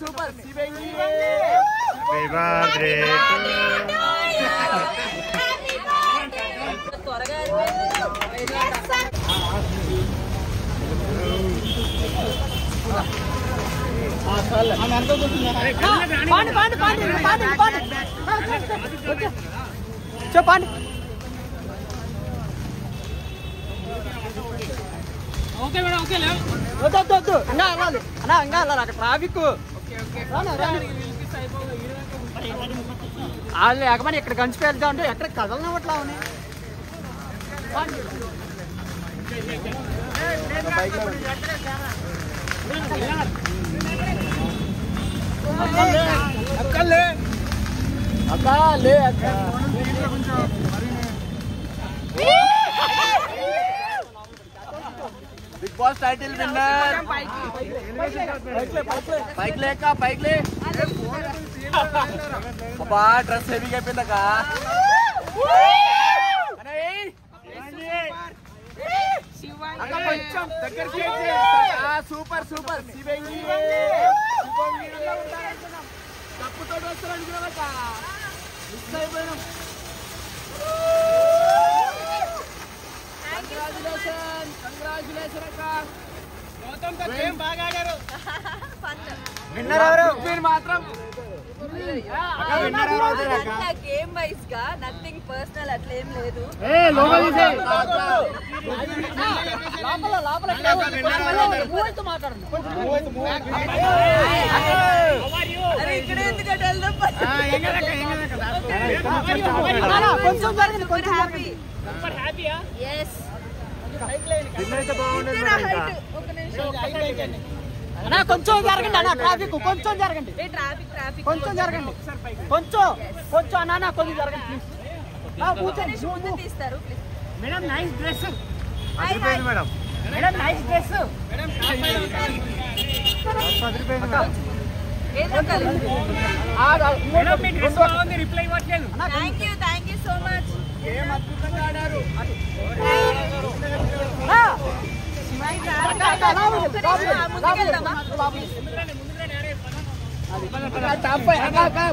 Super త్వరగా చెప్పండి. Okay madam okay లేవు వద్దు ఇంకా వెళ్ళాలి అన్నా ఇంకా వెళ్ళాలి అక్కడ ట్రాఫిక్ వాళ్ళు లేకపోతే ఇక్కడ కంచి వెళ్తా ఉంటే ఎక్కడ కదలనవట్లా ఉన్నాయి. బిగ్ బాస్ టైటిల్ విన్నర్ పైకి లే అబ్బా డ్రెస్ హెవీగా అయిపోయిందక కొంచెం దగ్గరికి సూపర్ తప్పుతో వస్తారని మిస్ అయిపోయినాం. కంగ్రాచులేషన్ అక్క. గౌతమ్తో గేమ్ బాగా ఆడారు. విన్నర్ ఎవరు? మీరు మాత్రం గేమ్ వైస్ గా నథింగ్ పర్సనల్ అట్లా ఏం లేదు. అరే ఇక్కడ ఎందుకంటే వెళ్దాం. కొంచెం జరగండి అన్న ట్రాఫిక్ కొంచెం జరగండి కొంచెం జరగండి కొంచెం అన్న కొంచెం జరగండి ముందు తీస్తారు madam nice dress madam madam nice dress reply ఇవ్వట్లేదు. Thank you so much. ఏం అద్భుతంగా ఆడారు.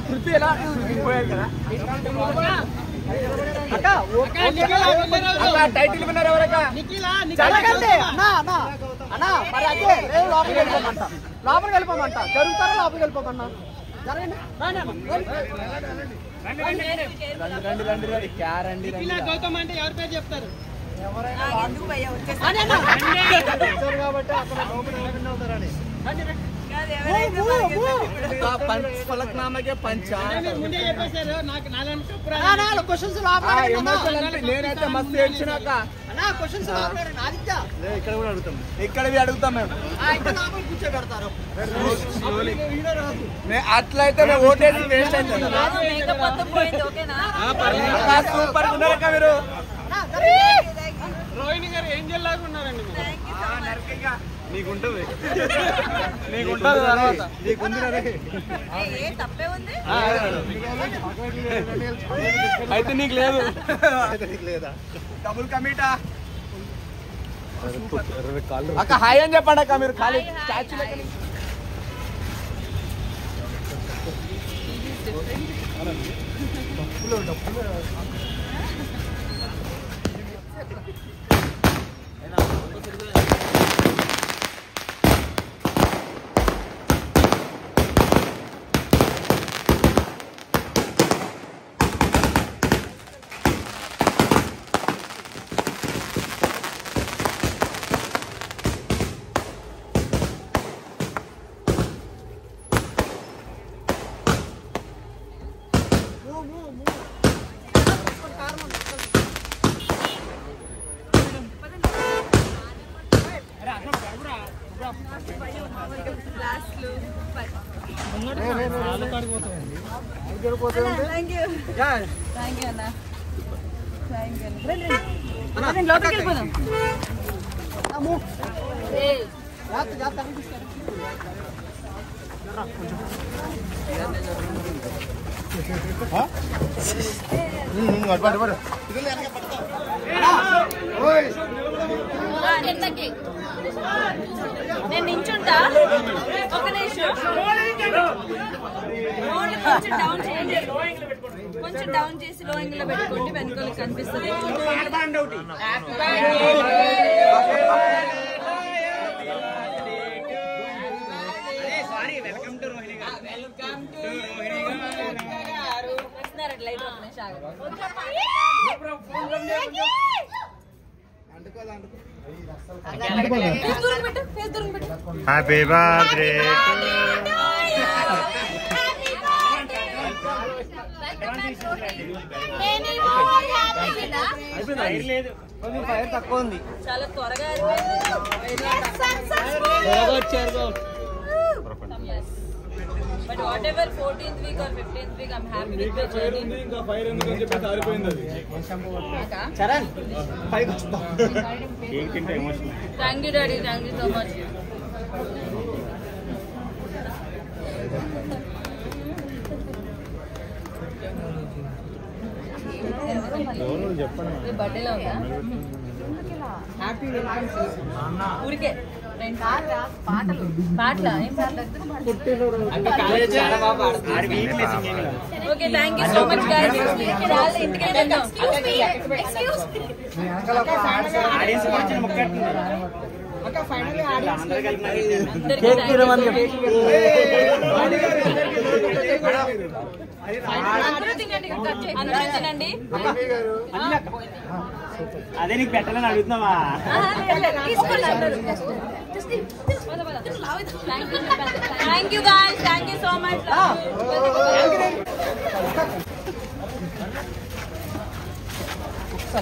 పృథ్వీ ఎలా టైటిల్ విన్నర్ ఎవరక్క? లోపలికి వెళ్ళిపోమంట జరుగుతారా లోపలికి వెళ్ళిపోమన్నా గౌతమ్ అంటే ఎవరి పేరు చెప్తారు? కాబట్టి అక్కడ అవుతారని ఫలక్నామాకే పంచ నేనైతే మస్తు ఏడ్చినాక ఇక్కడ అడుగుతాం మేము. అట్లయితే మేము ఓటేసి వేస్ట్ అవుతుంది. సూపర్ ఉన్నారక్క మీరు. రోహిణి గారు ఏం చేయాలాగా ఉన్నారండి. నీకుంటుంది తర్వాత అయితే నీకు లేదు. డబుల్ కమీటా అక్క హాయ్ అని చెప్పండి అక్క. మీరు ఖాళీ స్టాచ్యూ నేను నించుంటా ఒక నిమిషం. కొంచెం డౌన్ చేయండి, కొంచెం డౌన్ చేసి లోయింగ్ లో పెట్టుకోండి, వెనుకలు కనిపిస్తుంది. హ్యాపీ బర్త్డే తక్కువ ఉంది. చాలా త్వరగా but what ever 14th week or 15th week I'm happy with the journey. ఇంకా ఫైర్ ఎందుకు అని చెప్పి ఆరిపోయింది అది. చరణ్ పైకి వస్తాం. Thank you daddy, thank you so much. చెప్పండి బర్త్డేలో ఉందా హ్యాపీ వెల్కమ్ ఊరికే పాటలు ఏం పాటలు? Okay thank you so much guys. ఇంటికి వెళ్దాం. తినండి. అదే నీకు పెట్టాలని అడుగుతున్నావా? Thank you guys, thank you so much.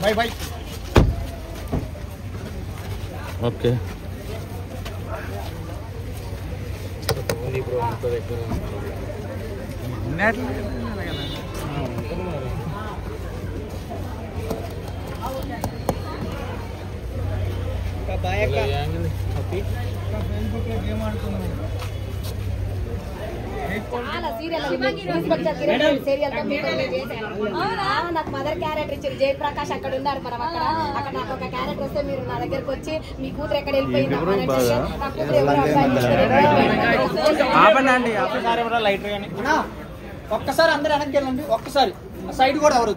Bye bye. Okay నాకు మదర్ క్యారెక్టర్ ఇచ్చారు జయప్రకాష్, అక్కడ ఉన్నారు మనం. అక్కడ నాకు ఒక క్యారెక్టర్ వస్తే మీరు నా దగ్గరకు వచ్చి మీ కూతురు ఎక్కడ వెళ్ళిపోయింది ఒక్కసారి అందరూ వెనక్కి వెళ్ళండి. ఒక్కసారి సైడ్ కూడా ఎవరు